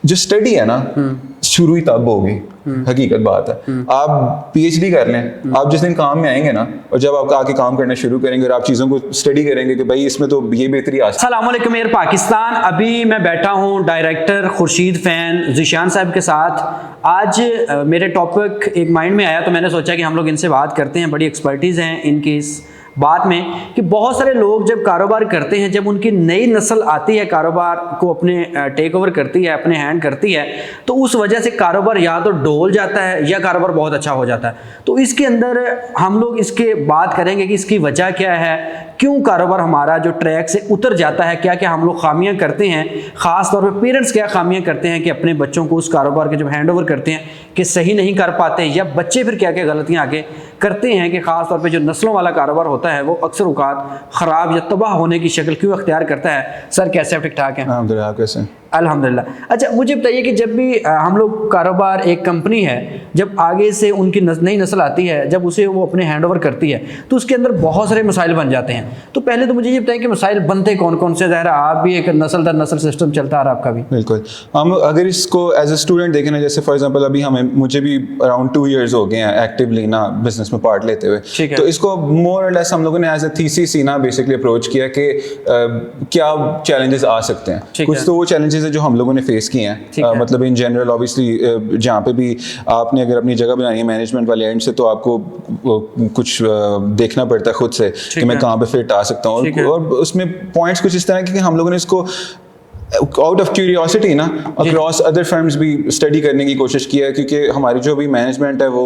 जो स्टडी है ना शुरू ही तब होगी, हकीकत बात है। आप पीएचडी कर लें, आप जिस दिन काम में आएंगे ना, और जब आप आके काम करना शुरू करेंगे और आप चीज़ों को स्टडी करेंगे कि भाई इसमें तो ये बेहतरी आ सकती है। अस्सलाम वालेकुम एयर पाकिस्तान। अभी मैं बैठा हूँ डायरेक्टर खुर्शीद फ़ैन ज़ीशान साहब के साथ। आज मेरे टॉपिक एक माइंड में आया तो मैंने सोचा कि हम लोग इनसे बात करते हैं। बड़ी एक्सपर्टीज़ हैं इनकी इस बात में कि बहुत सारे लोग जब कारोबार करते हैं, जब उनकी नई नस्ल आती है, कारोबार को अपने टेक ओवर करती है, अपने हैंड करती है, तो उस वजह से कारोबार या तो डोल जाता है या कारोबार बहुत अच्छा हो जाता है। तो इसके अंदर हम लोग इसके बात करेंगे कि इसकी वजह क्या है, क्यों कारोबार हमारा जो ट्रैक से उतर जाता है, क्या क्या हम लोग खामियां करते हैं, ख़ास तौर पे पेरेंट्स क्या खामियां करते हैं कि अपने बच्चों को उस कारोबार के जब हैंड ओवर करते हैं कि सही नहीं कर पाते, या बच्चे फिर क्या क्या गलतियां आगे करते हैं कि ख़ास तौर पे जो नस्लों वाला कारोबार होता है वो अक्सर औक़ात ख़राब या तबाह होने की शक्ल क्यों अख्तियार करता है। सर कैसे आप? ठीक ठाक हैं? अल्हम्दुलिल्लाह, कैसे? अल्हम्दुलिल्लाह। अच्छा, मुझे बताइए कि जब भी हम लोग कारोबार, एक कंपनी है, जब आगे से उनकी नई नस्ल आती है, जब उसे वो अपने हैंड ओवर करती है तो उसके अंदर बहुत सारे मसाइल बन जाते हैं। तो पहले तो मुझे ये बताइए कि मसाइल बनते कौन कौन से? ज़ाहिर आप भी एक नस्ल दर नस्ल सिस्टम चलता आ रहा आपका भी। बिल्कुल। हम अगर इसको एज ए स्टूडेंट देखें ना, जैसे फॉर एग्जांपल अभी मुझे भी अराउंड 2 years हो गए हैं एक्टिवली ना बिजनेस में पार्ट लेते हुए, तो इसको मोर और लेस हम लोगों ने एज ए थीसिस ही ना बेसिकली अप्रोच किया कि क्या चैलेंजेस आ सकते हैं। कुछ तो वो चैलेंजेस है जो हम लोगों ने फेस किए हैं, मतलब इन जनरल ऑब्वियसली जहाँ पे भी आपने अगर अपनी जगह बनानी है मैनेजमेंट वाले एंड से, तो आपको कुछ देखना पड़ता है खुद से कि मैं कहाँ पे फिट आ सकता हूँ। और उसमें पॉइंट्स कुछ इस तरह के कि हम लोगों ने इसको आउट ऑफ क्यूरियोसिटी ना अक्रॉस अदर फर्म्स भी स्टडी करने की कोशिश की है, क्योंकि हमारी जो भी मैनेजमेंट है वो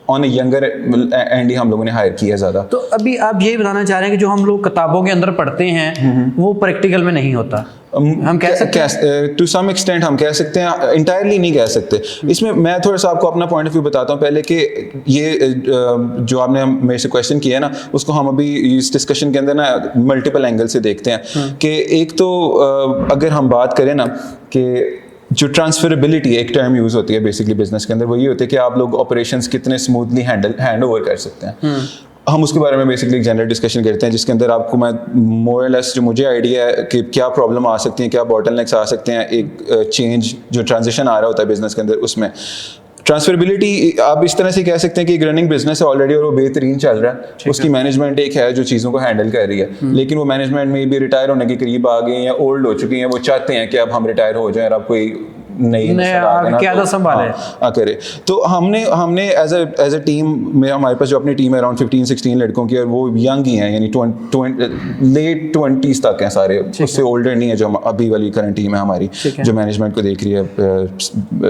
on A younger and he हम लोगों ने हायर किया है ज़्यादा। तो अभी आप यही बताना चाह रहे हैं कि जो हम लोग किताबों के अंदर पढ़ते हैं वो प्रैक्टिकल में नहीं होता? हम कह सकते हैं टू सम एक्सटेंट, हम कह सकते हैं, इंटायरली नहीं कह सकते। इसमें मैं थोड़ा सा आपको अपना पॉइंट ऑफ व्यू बताता हूँ पहले कि ये जो आपने मेरे से क्वेश्चन किया है ना, उसको हम अभी इस डिस्कशन के अंदर ना मल्टीपल एंगल से देखते हैं। कि एक तो अगर हम बात करें ना कि जो ट्रांसफरेबिलिटी एक टर्म यूज़ होती है बेसिकली बिजनेस के अंदर, वो ये होती है कि आप लोग ऑपरेशंस कितने स्मूथली हैंड ओवर कर सकते हैं। हम उसके बारे में बेसिकली एक जनरल डिस्कशन करते हैं, जिसके अंदर आपको मैं मोर और लेस जो मुझे आइडिया है कि क्या प्रॉब्लम आ सकती है, क्या बॉटलनेक्स आ सकते हैं, एक चेंज जो ट्रांजिशन आ रहा होता है बिजनेस के अंदर, उसमें ट्रांसफरेबिलिटी आप इस तरह से कह सकते हैं कि एक रनिंग बिजनेस है ऑलरेडी और वो बेहतरीन चल रहा है, उसकी मैनेजमेंट एक है जो चीज़ों को हैंडल कर रही है, लेकिन वो मैनेजमेंट में भी रिटायर होने के करीब आ गए हैं या ओल्ड हो चुकी हैं, वो चाहते हैं कि अब हम रिटायर हो जाएं और अब कोई करे। तो हमने एज ए टीम में, हमारे पास जो अपनी टीम है अराउंड 15-16 लड़कों की, और वो यंग ही हैं, यानी लेट 20s तक हैं सारे, उससे ओल्डर नहीं है जो अभी वाली करंट टीम है हमारी, जो मैनेजमेंट को देख रही है,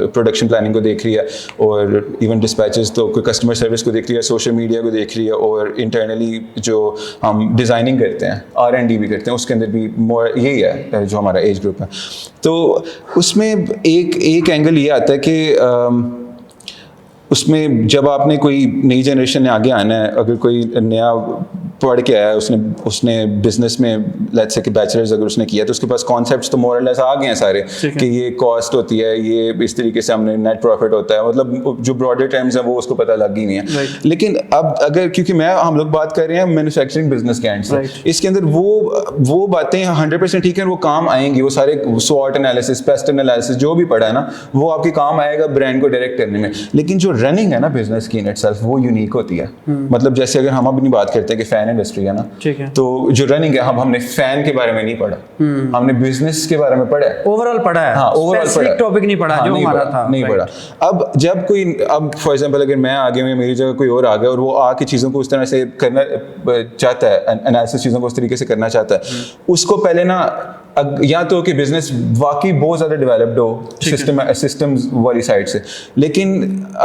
प्रोडक्शन प्लानिंग को देख रही है, और इवन डिस्पैचेस तो कोई कस्टमर सर्विस को देख रही है, सोशल मीडिया को देख रही है, और इंटरनली जो हम डिज़ाइनिंग करते हैं, R&D भी करते हैं, उसके अंदर भी मोर यही है जो हमारा एज ग्रुप है। तो उसमें एक एंगल ये आता है कि उसमें जब आपने कोई नई जनरेशन ने आगे आना है, अगर कोई नया पढ़ के आया है, उसने बिजनेस में लेट्स से कि बैचलर्स अगर उसने किया, तो उसके पास कॉन्सेप्ट्स तो मोर और लेस आ गए हैं सारे कि ये कॉस्ट होती है, ये इस तरीके से हमने नेट प्रॉफिट होता है, मतलब जो ब्रॉडर टर्म्स हैं वो उसको पता लग ही नहीं है। लेकिन अब अगर, क्योंकि हम लोग बात कर रहे हैं मैन्युफैक्चरिंग बिजनेस के एंड से, इसके अंदर वो बातें 100% ठीक है, वो काम आएंगी, वो सारे स्वॉट एनालिसिस, पेस्ट एनालिसिस जो भी पढ़ा है ना, वो आपके काम आएगा ब्रांड को डायरेक्ट करने में। लेकिन जो रनिंग है ना बिजनेस की इन इटसेल्फ, वो यूनिक होती है। मतलब जैसे अगर हम अपनी बात करते हैं कि फैन इंडस्ट्री है ना, तो जो रनिंग है, हमने फैन के बारे में नहीं पढ़ा, हमने बिजनेस के बारे में पढ़ा है, ओवरऑल पढ़ा है। हाँ, ओवरऑल पढ़ा, टॉपिक नहीं पढ़ा, जो हमारा था नहीं पढ़ा। अब जब कोई, अब फॉर एग्जांपल अगर मैं आगे में, मेरी जगह कोई और आ गया और वो आके चीज़ों को उस तरह से करना चाहता है, एनालिसिस चीज़ों को उस तरीके से करना चाहता है, उसको पहले ना या तो कि बिजनेस वाकई बहुत ज़्यादा डेवलप्ड हो सिस्टम्स वाली साइड से, लेकिन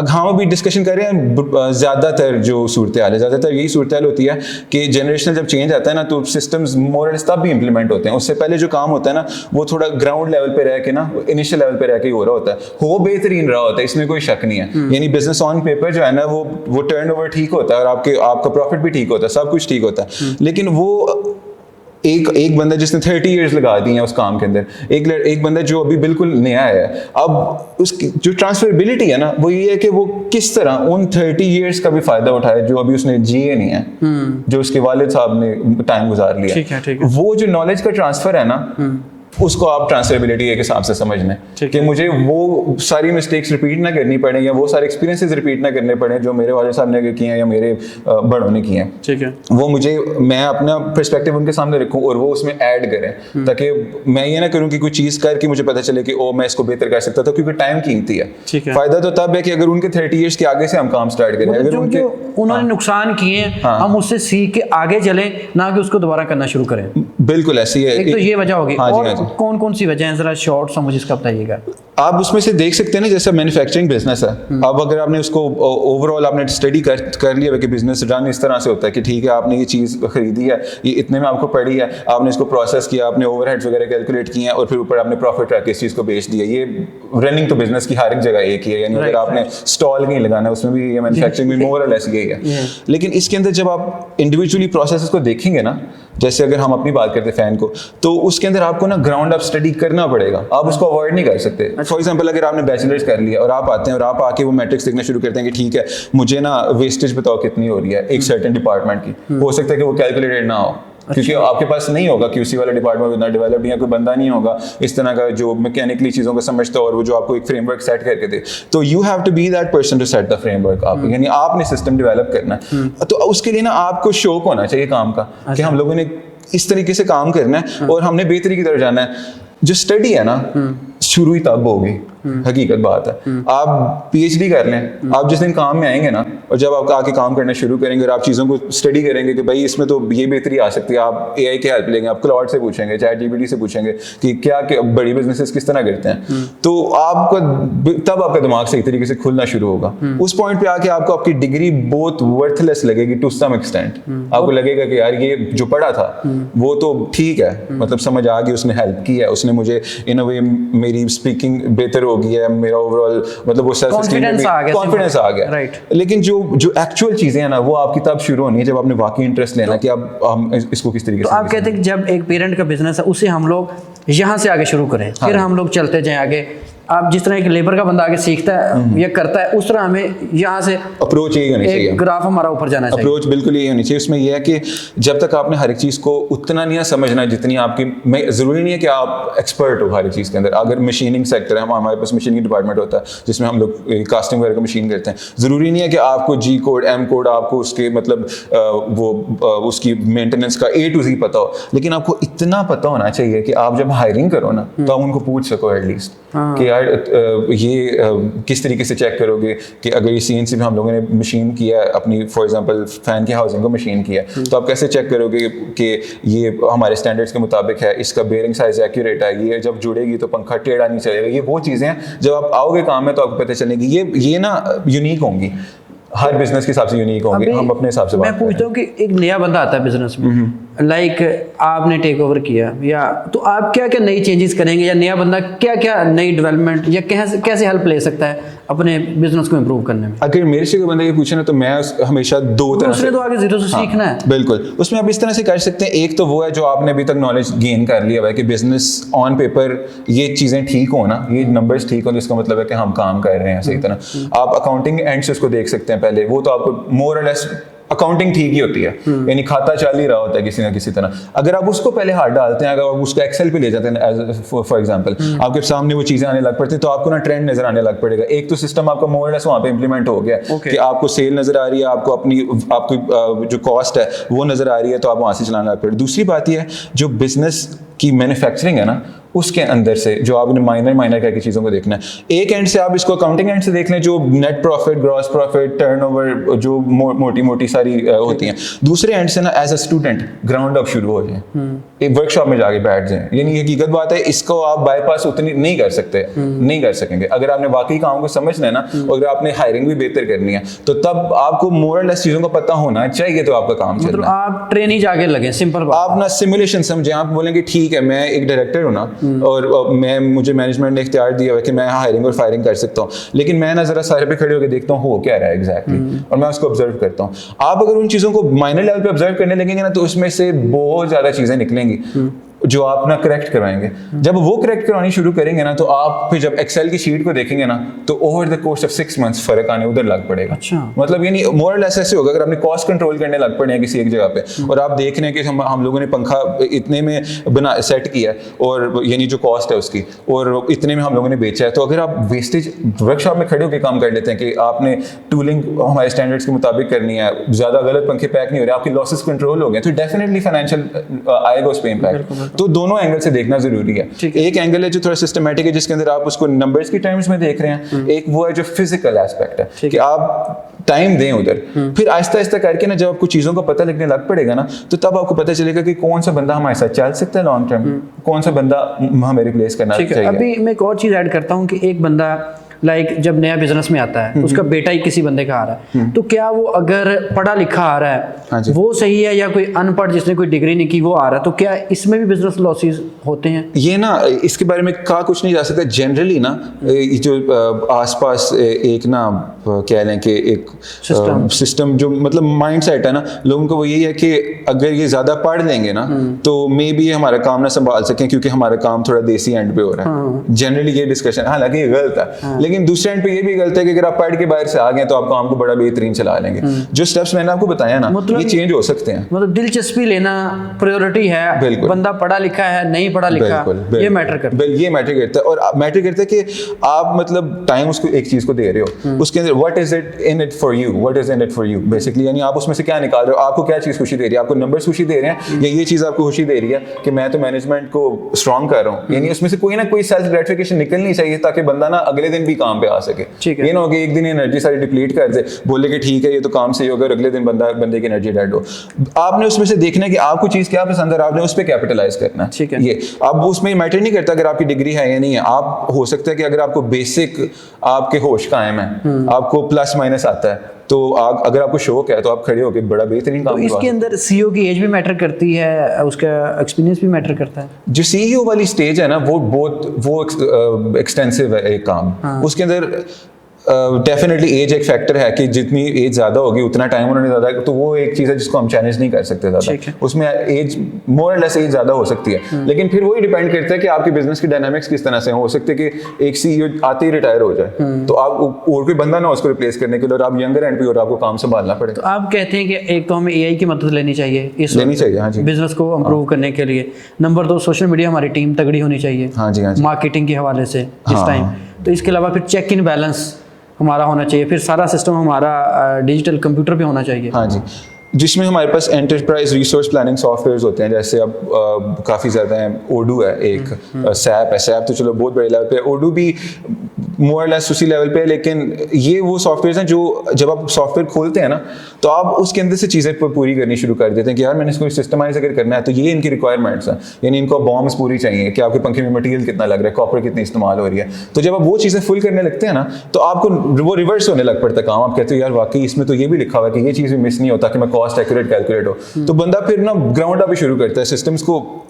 हम अभी डिस्कशन कर रहे हैं ज़्यादातर जो सूरत हाल है, ज़्यादातर यही सूरत हाल होती है कि जनरेशनल जब चेंज आता है ना, तो सिस्टम्स मोर और लेस तब भी इंप्लीमेंट होते हैं। उससे पहले जो काम होता है ना, वो थोड़ा ग्राउंड लेवल पे रह के ना, इनिशियल लेवल पे रह के ही हो रहा होता है, हो बेहतरीन रहा होता है, इसमें कोई शक नहीं है। यानी बिजनेस ऑन पेपर जो है ना, वो टर्नओवर ठीक होता है और आपका प्रॉफिट भी ठीक होता है, सब कुछ ठीक होता है। लेकिन वो एक बंदा जिसने 30 years लगा दी हैं उस काम के अंदर, एक बंदा जो अभी बिल्कुल नया है, अब उसकी जो ट्रांसफरेबिलिटी है ना, वो ये है कि वो किस तरह उन 30 years का भी फायदा उठाए जो अभी उसने जिए नहीं है, जो उसके वालिद साहब ने टाइम गुजार लिया। ठीक है। वो जो नॉलेज का ट्रांसफर है ना, उसको आप ट्रांसफरेबिलिटी के हिसाब से समझना है कि मुझे वो सारी मिस्टेक्स रिपीट ना करनी पड़े या वो सारे एक्सपीरियंसेस रिपीट ना करने पड़े जो मेरे वाले साहब ने किए हैं या मेरे बड़ों ने किए हैं। ठीक है, वो मुझे, मैं अपना पर्सपेक्टिव उनके सामने रखूं और वो उसमें ऐड करें, ताकि मैं ये ना करूं कि कोई चीज़ करके मुझे पता चले कि ओ मैं इसको बेहतर कर सकता था, क्योंकि टाइम कीमती है। फायदा तो तब है कि अगर उनके 30 ईयर्स के आगे से हम काम स्टार्ट करें, अगर उनके उन्होंने नुकसान किए हैं हम उससे सीख के आगे चलें, ना कि उसको दोबारा करना शुरू करें। बिल्कुल ऐसी है, एक तो ये वजह होगी। हाँ और कौन कौन सी वजह है, जरा शॉर्ट सा मुझे इसका बताइएगा। आप उसमें से देख सकते हैं ना, जैसे मैन्युफैक्चरिंग बिजनेस है, अब अगर आपने उसको ओवरऑल आपने स्टडी कर लिया कि बिजनेस रन इस तरह से होता है कि ठीक है आपने ये चीज़ खरीदी है, ये इतने में आपको पड़ी है, आपने इसको प्रोसेस किया, आपने ओवरहेड्स वगैरह कैलकुलेट किए हैं और फिर ऊपर आपने प्रॉफिट रख के इस चीज़ को बेच दिया। ये रनिंग तो बिजनेस की हर एक जगह एक ही है, यानी अगर आपने स्टॉल नहीं लगाना है उसमें भी ये मैन्युफैक्चरिंग में मोर और लेस यही है। लेकिन इसके अंदर जब आप इंडिविजुअली प्रोसेस को देखेंगे ना, जैसे अगर हम अपनी बात करते हैं फैन को, तो उसके अंदर आपको ना ग्राउंड अप स्टडी करना पड़ेगा, आप उसको अवॉइड नहीं कर सकते। फॉर एग्जांपल अगर आपने बैचलर्स कर लिया और आप आते हैं और आप आके वो मैट्रिक्स देखना शुरू करते हैं कि ठीक है मुझे ना वेस्टेज बताओ कितनी हो रही है एक सर्टेन डिपार्टमेंट की, हो सकता है कि वो कैलकुलेटेड ना हो, क्योंकि आपके पास नहीं होगा, QC वाला डिपार्टमेंट इतना डेवलप्ड या कोई बंदा नहीं होगा इस तरह का जो मैकेनिकली चीज़ों को समझता हो और वो जो आपको एक फ्रेमवर्क सेट करके दे। तो you have to be that person to set the framework, आप यानी आपने सिस्टम डेवलप करना है। तो उसके लिए ना आपको शौक होना चाहिए काम का कि हम लोगों ने इस तरीके से काम करना है और हमने बेहतरी की तरफ जाना है। जो स्टडी है ना शुरू ही तब होगी, हकीकत बात है। आप PhD कर लें, आप जिस दिन काम में आएंगे ना और जब आप आके काम करना शुरू करेंगे और आप चीज़ों को स्टडी करेंगे कि भाई इसमें तो ये बेहतरी आ सकती है, आप AI की हेल्प लेंगे, आप क्लाउड से पूछेंगे, ChatGPT से पूछेंगे कि क्या बड़ी बिजनेसेस किस तरह करते हैं, तो तब आपका दिमाग सही तरीके से खुलना शुरू होगा। उस पॉइंट पे आके आपको आपकी डिग्री बहुत वर्थलेस लगेगी टू सम एक्सटेंट। आपको लगेगा कि यार ये जो पढ़ा था वो तो ठीक है, मतलब समझ आ गई, उसने हेल्प की है, उसने मुझे इन अ वे मेरी स्पीकिंग बेहतर हो गई है, मेरा ओवरऑल मतलब वो सेल्फ एस्टीम कॉन्फिडेंस आ गया। राइट। लेकिन जो एक्चुअल चीजें हैं ना वो आपकी तब शुरू होनी है जब आपने वाकई इंटरेस्ट लेना कि अब हम इसको किस तरीके से। तो आप कहते हैं कि जब एक पेरेंट का बिजनेस है उसे हम लोग यहाँ से आगे शुरू करें, फिर हम लोग चलते जाएं आगे। आप जिस तरह एक लेबर का बंदा आगे सीखता है या करता है, उस तरह हमें यहाँ से अप्रोच यही होनी चाहिए, ग्राफ हमारा ऊपर जाना चाहिए। अप्रोच बिल्कुल यही होनी चाहिए। उसमें यह है कि जब तक आपने हर एक चीज़ को उतना नहीं समझना जितनी आपकी, मैं ज़रूरी नहीं है कि आप एक्सपर्ट हो हर एक चीज़ के अंदर। अगर मशीनिंग सेक्टर है, हमारे पास मशीनिंग डिपार्टमेंट होता है जिसमें हम लोग कास्टिंग वगैरह का मशीन करते हैं, ज़रूरी नहीं है कि आपको G कोड M कोड आपको उसके मतलब उसकी मेंटेनेंस का A to Z पता हो, लेकिन आपको इतना पता होना चाहिए कि आप जब हायरिंग करो ना तो आप उनको पूछ सको एटलीस्ट कि यार ये किस तरीके से चेक करोगे कि अगर ये CNC में हम लोगों ने मशीन किया है अपनी, फॉर एग्जांपल फैन की हाउसिंग को मशीन किया है, तो आप कैसे चेक करोगे कि ये हमारे स्टैंडर्ड्स के मुताबिक है, इसका बेयरिंग साइज एक्यूरेट है, ये जब जुड़ेगी तो पंखा टेढ़ा नहीं चलेगा। ये वो चीज़ें हैं जब आप आओगे काम में तो आपको पता चलेगी। ये ना यूनिक होंगी, हर बिजनेस के हिसाब से यूनिक होंगे। हम अपने हिसाब से मैं पूछता हूँ कि एक नया बंदा आता है बिजनेस में, लाइक आपने टेक ओवर किया, या तो आप क्या क्या नई चेंजेस करेंगे, या नया बंदा क्या क्या नई डेवलपमेंट या कैसे हेल्प ले सकता है अपने बिजनेस को इम्प्रूव करने में? अगर मेरे से कोई बंदा ये पूछे ना तो मैं हमेशा दो तरह से, तो आगे जीरो से सीखना है। बिल्कुल, उसमें आप इस तरह से कर सकते हैं। एक तो वो है जो आपने अभी तक नॉलेज गेन कर लिया है कि बिजनेस ऑन पेपर ये चीज़ें ठीक हो ना, ये नंबर्स ठीक हो, जिसका मतलब है कि हम काम कर रहे हैं सही तरह। आप अकाउंटिंग एंड से उसको देख सकते हैं पहले, वो तो आपको मोर और लेस अकाउंटिंग ठीक ही होती है, यानी खाता चल ही रहा होता है किसी ना किसी तरह। अगर आप उसको पहले हाथ डालते हैं, अगर आप उसको एक्सेल पे ले जाते हैं फॉर एग्जांपल, आपके सामने वो चीज़ें आने लग पड़ती है तो आपको ना ट्रेंड नजर आने लग पड़ेगा। एक तो सिस्टम आपका मोर और लेस वहाँ पे इंप्लीमेंट हो गया कि आपको सेल नजर आ रही है, आपको आपकी जो कॉस्ट है वो नजर आ रही है, तो आप वहाँ से चलाना लग पड़े। दूसरी बात यह है जो बिजनेस की मैन्युफैक्चरिंग है ना, उसके अंदर से जो आपने माइनर करके चीज़ों को देखना है। एक एंड से आप इसको अकाउंटिंग एंड से देख लें, जो net profit, gross profit, turnover, जो मोटी मोटी सारी होती हैं। दूसरे एंड से ना as a student ground up शुरू हो जाए, एक वर्कशॉप में जाके बैठ जाए। यानी हकीकत बात है, इसको आप बाईपास उतनी नहीं कर सकते, नहीं कर सकेंगे। अगर आपने वाकई काम को समझना है ना, और अगर आपने हायरिंग भी बेहतर करनी है, तो तब आपको मोर और लेस चीज़ों का पता होना चाहिए, तो आपका काम चलना है। आप ट्रेन ही जाके लगे, सिंपल बात। आप ना सिमुलेशन समझें, आप बोलेंगे ठीक है मैं एक डायरेक्टर हूँ ना, और मुझे मैनेजमेंट ने इख्तियार दिया है कि मैं हायरिंग और फायरिंग कर सकता हूँ, लेकिन मैं ना जरा सारे पे खड़े होकर देखता हूँ हो क्या रहा है एग्जैक्टली, और मैं उसको ऑब्जर्व करता हूँ। आप अगर उन चीज़ों को माइनर लेवल पे ऑब्जर्व करने लगेंगे ना, तो उसमें से बहुत ज़्यादा चीज़ें निकलेंगी। जो आप ना करेक्ट करवाएंगे। जब वो करेक्ट करवानी शुरू करेंगे ना, तो आप फिर जब एक्सेल की शीट को देखेंगे ना, तो over the course of 6 months फर्क आने उधर लग पड़ेगा। अच्छा। मतलब यानी मोर और लेस ऐसे होगा, अगर आपने कॉस्ट कंट्रोल करने लग पड़े हैं किसी एक जगह पे, और आप देख रहे हैं कि हम लोगों ने पंखा इतने में बना सेट किया है, और यानी जो कॉस्ट है उसकी, और इतने में हम लोगों ने बेचा है, तो अगर आप वेस्टेज वर्कशॉप में खड़े होकर काम कर लेते हैं कि आपने टूलिंग हमारे स्टैंडर्ड्स के मुताबिक करनी है, ज़्यादा गलत पंखे पैक नहीं हो रहे, आपके लॉसेस कंट्रोल हो गए, तो डेफिनेटली फाइनेंशियल आएगा उस पे इम्पैक्ट। तो दोनों एंगल से देखना जरूरी है। एक एंगल है जो थोड़ा सिस्टमैटिक है, जिसके अंदर आप उसको नंबर्स की टर्म्स में देख रहे हैं, एक वो है जो फिजिकल एस्पेक्ट है कि आप टाइम दें उधर, फिर आहिस्ता आहिस्ता करके ना जब आपको चीज़ों का पता लगने लग पड़ेगा ना, तो तब आपको पता चलेगा कि कौन सा बंदा हमारे साथ चल सकता है लॉन्ग टर्म, कौन सा बंदा हमें रिप्लेस करना चाहिए। अभी मैं एक और चीज़ ऐड करता हूँ कि एक बंदा जब नया बिजनेस में आता है, उसका बेटा ही किसी बंदे का आ रहा है, तो क्या वो अगर पढ़ा लिखा आ रहा है वो सही है, या कोई अनपढ़ जिसने कोई डिग्री नहीं की वो आ रहा है, तो क्या इसमें भी बिजनेस लॉसेस होते हैं? ये ना इसके बारे में कहा कुछ नहीं जा सकता। जनरली ना जो आसपास एक ना कह लें कि एक सिस्टम जो मतलब माइंड सेट है ना लोगों को, वो यही है कि अगर ये ज्यादा पढ़ लेंगे ना तो मे बी हमारा काम ना संभाल सकें, क्योंकि हमारा काम थोड़ा देसी एंड पे हो रहा है। जनरली ये डिस्कशन, हालांकि ये गलत है, लेकिन दूसरे एंड पे ये भी गलत है कि अगर आप पढ़ के बाहर से आ गए तो आप काम को बड़ा बेहतरीन चला लेंगे। जो स्टेप्स मैंने आपको बताया ना, ये चेंज हो सकते हैं। मतलब दिलचस्पी लेना प्रायोरिटी है, बंदा पढ़ा लिखा है नहीं पढ़ा लिखा, ये मैटर करता है। ये मैटर करता है, और मैटर करता है कि आप मतलब टाइम उसको एक चीज को दे रहे हो, उसके अंदर what is it in it for you, what is in it for you basically, यानी आप उसमें से क्या निकाल रहे हो, आपको क्या चीज खुशी दे रही है, आपको नंबर्स खुशी दे रहे हैं, या ये चीज आपको खुशी दे रही है कि मैं तो मैनेजमेंट को स्ट्रांग कर रहा हूँ। यानी उसमें से कोई ना कोई सेल्फ ग्रेटिफिकेशन निकलनी चाहिए, ताकि बंदा ना अगले दिन भी काम पे आ सके। ये ना हो कि एक दिन एनर्जी सारी डिप्लीट कर दे, बोले कि ठीक है ये तो काम सही होगा, और अगले दिन बंदे की एनर्जी डेड हो। आपने उसमें से देखना है कि आपको चीज क्या पसंद है, आपने उस पर कैपिटलाइज करना है। ठीक है, ये अब उसमें मैटर नहीं करता अगर आपकी डिग्री है या नहीं है। आप हो सकता है कि अगर आपको बेसिक आपके होश कायम है, आपको प्लस माइनस आता है, तो अगर आपको शौक है तो आप खड़े होकर बड़ा बेहतरीन काम। तो इसके अंदर सीईओ की एज भी मैटर करती है, उसका एक्सपीरियंस भी मैटर करता है। जो सीईओ वाली स्टेज है ना, वो एक्सटेंसिव है एक काम। उसके अंदर डेफिनेटली एज एक फैक्टर है कि जितनी एज ज्यादा होगी उतना टाइम उन्होंने ज्यादा, तो वो एक चीज है जिसको हम चैलेंज नहीं कर सकते ज्यादा। उसमें एज मोर और लेस एज ज्यादा हो सकती है, लेकिन फिर वही डिपेंड करता है कि आपके बिजनेस की डायनामिक्स किस तरह से हो सकते हैं कि एक सीईओ आते ही रिटायर हो जाए, तो आप और कोई बंदा ना उसको रिप्लेस करने के लिए, और आप यंगर एंड पे और आपको काम संभालना पड़े। तो आप कहते हैं कि एक तो हमें एआई की मदद लेनी चाहिए हाँ जी, बिजनेस को इंप्रूव करने के लिए। नंबर 2, सोशल मीडिया हमारी टीम तगड़ी होनी चाहिए, हाँ जी, मार्केटिंग के हवाले से इस टाइम। तो इसके अलावा फिर चेक इन बैलेंस हमारा होना चाहिए, फिर सारा सिस्टम हमारा डिजिटल कंप्यूटर पे होना चाहिए। हाँ जी, जिसमें हमारे पास एंटरप्राइज रिसोर्स प्लानिंग सॉफ्टवेयर्स होते हैं, जैसे अब काफ़ी ज़्यादा हैं। ओडू है एक, सैप है। सैप तो चलो बहुत बड़े लेवल पे है, ओडू भी मोर लेस उसी लेवल पे है, लेकिन ये वो सॉफ्टवेयर हैं जो जब आप सॉफ्टवेयर खोलते हैं ना, तो आप उसके अंदर से चीज़ें पूरी करनी शुरू कर देते हैं कि यार मैंने इसको सिस्टमाइज अगर करना है तो ये इनकी रिक्वायरमेंट्स हैं, यानी इनको बॉम्ब्स पूरी चाहिए कि आपके पंखे में मटेरियल कितना लग रहा है, कॉपर कितनी इस्तेमाल हो रही है। तो जब आप वो चीज़ें फुल करने लगते हैं ना, तो आपको वो रिवर्स होने लग पड़ता है काम। आप कहते हो यार वाकई इसमें तो ये भी लिखा हुआ है कि ये चीज़ भी मिस नहीं होता कि मैं कॉस्ट एक्यूरेट कैलकुलेट हो। तो बंदा फिर ना ग्राउंड अप शुरू करता है।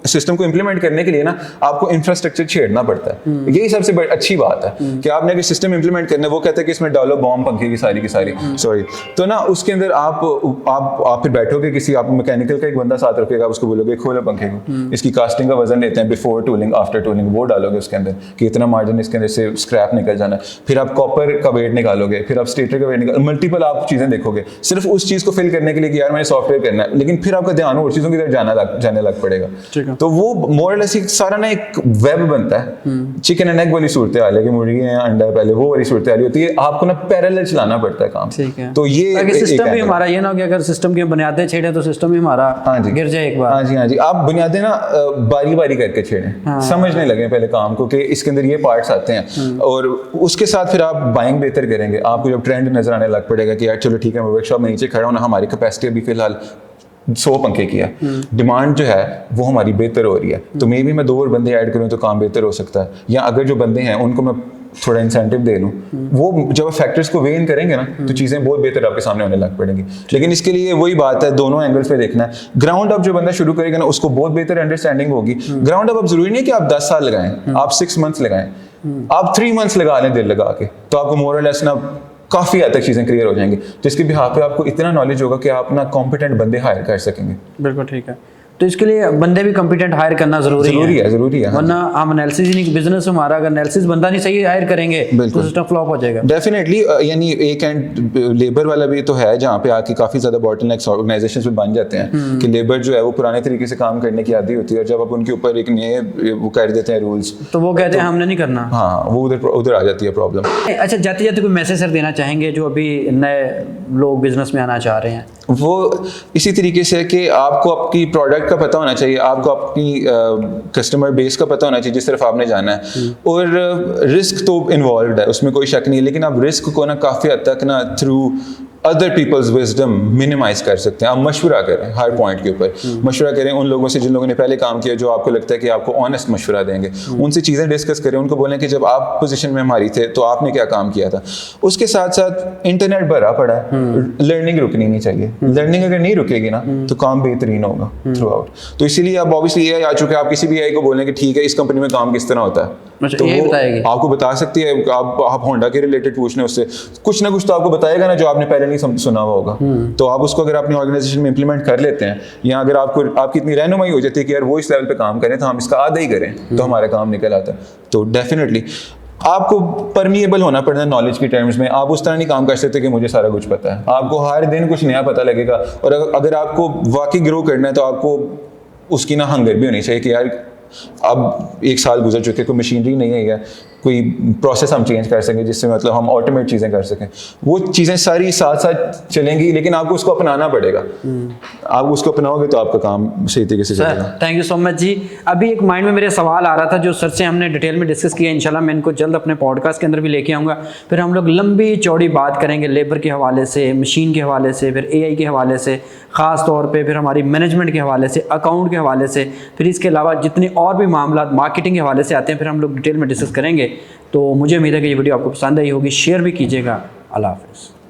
सिस्टम को इंप्लीमेंट करने के लिए ना आपको इंफ्रास्ट्रक्चर छेड़ना पड़ता है। यही सबसे बड़ी अच्छी बात है कि आपने अगर सिस्टम इंप्लीमेंट करना है, वो कहता है कि इसमें डालो बॉम्ब पंखे की सारी सॉरी, तो ना उसके अंदर आप फिर बैठोगे, किसी आप मैकेनिकल का एक बंदा साथ रखेगा, उसको बोलोगे खोलो पंखे को, इसकी कास्टिंग का वजन लेते हैं बिफोर टूलिंग आफ्टर टूलिंग, वो डालोगे उसके अंदर कि इतना मार्जिन इसके अंदर से स्क्रैप निकल जाना है। फिर आप कॉपर का वेट निकालोगे, फिर आप स्टेटर का वेट निकालोगे, मल्टीपल आप चीजें देखोगे सिर्फ उस चीज को फिल करने के लिए कि यार मैंने सॉफ्टवेयर करना है, लेकिन फिर आपका ध्यान और चीजों की तरफ जाने लग पड़ेगा। तो वो मोर लेस सारा ना एक वेब बनता है। चिकन एंड एग वाली सूरत हाल है कि मुर्गी है अंडा है, पहले वो वाली सूरत हाल होती है, आपको ना पैरेलल चलाना पड़ता है काम। तो ये सिस्टम भी हमारा ये ना हो कि अगर सिस्टम की बुनियादें छेड़े तो सिस्टम भी हमारा गिर जाए एक बार। हाँ जी, आप बुनियादें ना बारी करके छेड़ें, समझने लगे पहले काम को कि इसके अंदर ये पार्ट्स आते हैं, और उसके साथ फिर आप बाइंग बेहतर करेंगे। आपको जब ट्रेंड नजर आने लग पड़ेगा कि यार चलो ठीक है मैं वर्कशॉप में नीचे खड़ा हूँ ना, हमारी कैपेसिटी अभी फिलहाल 100 पंखे की है, डिमांड जो है वो हमारी बेहतर हो रही है, तो मे बी मैं 2 और बंदे ऐड करूँ तो काम बेहतर हो सकता है, या अगर जो बंदे हैं उनको मैं थोड़ा इंसेंटिव दे लूँ, वो जब फैक्टर्स को वेन करेंगे ना तो चीज़ें बहुत बेहतर आपके सामने होने लग पड़ेंगी। लेकिन इसके लिए वही बात है, दोनों एंगल्स पे देखना है। ग्राउंड अप जो बंदा शुरू करेगा ना, उसको बहुत बेहतर अंडरस्टैंडिंग होगी। ग्राउंड अप जरूरी नहीं कि आप 10 साल लगाएं, आप 6 मंथ्स लगाएं, आप 3 मंथ्स लगा लें दिल लगा के, तो आपको मोर और लेस ना काफ़ी हद तक चीज़ें क्लियर हो जाएंगी, जिसके बिहाफ पे आपको इतना नॉलेज होगा कि आप ना कॉम्पिटेंट बंदे हायर कर सकेंगे। बिल्कुल ठीक है। तो इसके लिए बंदे भी कॉम्पिटेंट हायर करना ज़रूरी है। वरना हम एनालिसिस ही नहीं, बिजनेस हमारा अगर एनालिसिस बंदा नहीं सही हायर करेंगे तो सिस्टम फ्लॉप हो जाएगा। डेफिनेटली, यानी एक एंड लेबर वाला भी तो है जहाँ पे आके काफ़ी ज़्यादा बॉटलनेक्स ऑर्गेनाइजेशंस में बन जाते हैं कि लेबर जो है वो पुराने तरीके से काम करने की आदी होती है, और जब आप उनके ऊपर एक नए वो कर देते हैं रूल्स तो वो कहते हैं हमने नहीं करना। हाँ, वो उधर आ जाती है प्रॉब्लम। अच्छा, जाते जाते कोई मैसेज सर देना चाहेंगे जो अभी नए लोग बिजनेस में आना चाह रहे हैं? वो इसी तरीके से कि आपको आपकी प्रोडक्ट का पता होना चाहिए, आपको अपनी कस्टमर बेस का पता होना चाहिए जिस तरफ आपने जाना है, और रिस्क तो इन्वॉल्व है, उसमें कोई शक नहीं है, लेकिन आप रिस्क को ना काफ़ी हद तक ना through other people's wisdom minimise कर सकते हैं। आप मशवरा करें हर पॉइंट के ऊपर, मशवरा करें उन लोगों से जिन लोगों ने पहले काम किया, जो आपको लगता है कि आपको ऑनेस्ट मशवरा देंगे, उनसे चीज़ें डिस्कस करें, उनको बोलें कि जब आप पोजीशन में हमारी थे तो आपने क्या काम किया था। उसके साथ साथ इंटरनेट भरा पड़ा है, लर्निंग रुकनी नहीं चाहिए। लर्निंग अगर नहीं रुकेगी ना तो काम बेहतरीन होगा थ्रू आउट। तो इसीलिए अब ऑब्वियसली एआई आ चुका है, आप किसी भी एआई को बोलें कि ठीक है इस कंपनी में काम किस तरह होता है, तो वो आपको बता सकती है। आप होंडा के रिलेटेड पूछने उससे कुछ ना कुछ तो आपको बताएगा ना जो आपने पहले नहीं सुना हुआ होगा। तो आप उसको अगर अपनी ऑर्गेनाइजेशन में इंप्लीमेंट कर लेते हैं, या अगर आपकी इतनी रहनुमाई हो जाती है कि यार वो इस लेवल पे काम करें तो हम इसका आधा ही करें तो हमारा काम निकल आता है, तो डेफिनेटली आपको परमिएबल होना पड़ता है नॉलेज की टर्म्स में। आप उस तरह नहीं काम कर सकते कि मुझे सारा कुछ पता है। आपको हर दिन कुछ नया पता लगेगा, और अगर आपको वाकई ग्रो करना है तो आपको उसकी ना हंगर भी होनी चाहिए कि यार अब 1 साल गुजर चुके, कोई मशीनरी नहीं है, कोई प्रोसेस हम चेंज कर सकें जिससे मतलब हम ऑटोमेट चीज़ें कर सकें। वो चीज़ें सारी साथ साथ चलेंगी, लेकिन आपको उसको अपनाना पड़ेगा। आप उसको अपनाओगे तो आपका काम सही तरीके से चलेगा। थैंक यू सो मच जी। अभी एक माइंड में मेरे सवाल आ रहा था जो सर से हमने डिटेल में डिस्कस किया, इंशाल्लाह मैं इनको जल्द अपने पॉडकास्ट के अंदर भी लेके आऊँगा। फिर हम लोग लंबी चौड़ी बात करेंगे लेबर के हवाले से, मशीन के हवाले से, फिर एआई के हवाले से, ख़ास तौर पे फिर हमारी मैनेजमेंट के हवाले से, अकाउंट के हवाले से, फिर इसके अलावा जितने और भी मामला मार्केटिंग के हवाले से आते हैं, फिर हम लोग डिटेल में डिस्कस करेंगे। तो मुझे उम्मीद है कि ये वीडियो आपको पसंद आई होगी, शेयर भी कीजिएगा। अल्लाह हाफ़िज़।